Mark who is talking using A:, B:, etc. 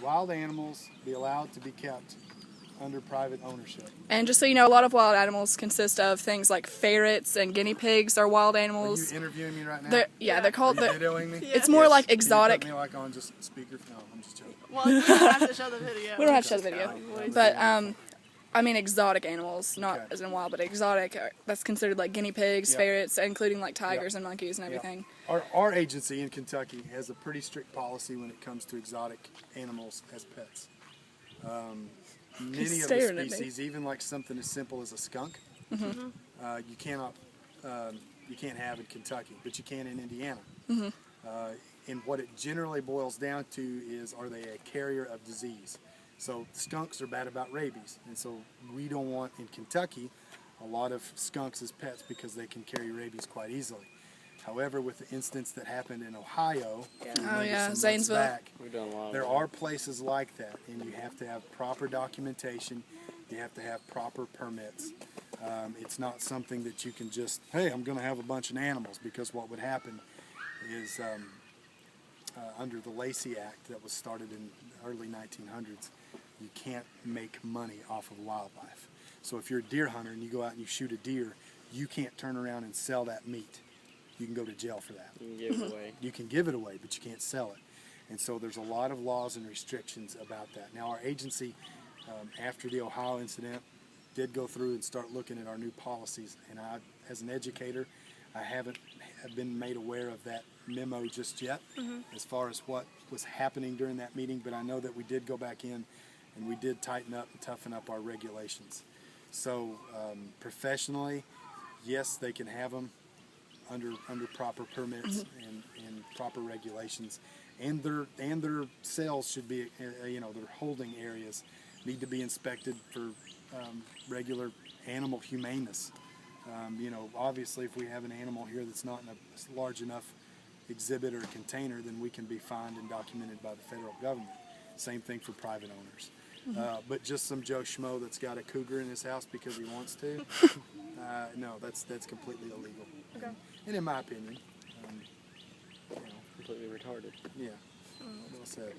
A: wild animals be allowed to be kept under private ownership.
B: And just so you know, a lot of wild animals consist of things like ferrets and guinea pigs are wild animals.
A: Are you interviewing me right now?
B: They're called.
A: Are you videoing me?
B: It's more like
A: Can
B: exotic.
A: you put me like on just speaker? No, I'm just joking.
C: Well, you don't have to show the video.
B: We don't have to show the video, but I mean exotic animals, not
A: Okay.
B: as in wild, but exotic. That's considered like guinea pigs,
A: Yeah.
B: ferrets, including like tigers and monkeys and
A: Yeah.
B: everything.
A: Our agency in Kentucky has a pretty strict policy when it comes to exotic animals as pets. Many of the
B: staring at me.
A: species, even like something as simple as a skunk, you cannot, you can't have in Kentucky, but you can in Indiana. And what it generally boils down to is, are they a carrier of disease? So skunks are bad about rabies, and so we don't want in Kentucky a lot of skunks as pets because they can carry rabies quite easily. However, with the instance that happened in Ohio,
B: Zanesville.
A: back,
D: We've done a lot
A: there
D: of
A: are places like that, and you have to have proper documentation. You have to have proper permits. It's not something that you can just, hey, I'm going to have a bunch of animals, because what would happen is under the Lacey Act that was started in the early 1900s, you can't make money off of wildlife. So if you're a deer hunter and you go out and you shoot a deer, you can't turn around and sell that meat. You can go to jail for that.
D: You can give it away.
A: You can give it away, but you can't sell it. And so there's a lot of laws and restrictions about that. Now our agency, after the Ohio incident, did go through and start looking at our new policies. And I, as an educator, I haven't been made aware of that memo just yet as far as what was happening during that meeting, but I know that we did go back in and we did tighten up and toughen up our regulations. So professionally, yes, they can have them under proper permits and proper regulations, and their cells should be, their holding areas need to be inspected for regular animal humaneness. Obviously, if we have an animal here that's not in a large enough exhibit or container, then we can be fined and documented by the federal government. Same thing for private owners. But just some Joe Schmo that's got a cougar in his house because he wants to, no, that's completely illegal.
B: Okay.
A: And in my opinion,
D: Completely retarded.
A: yeah, well said.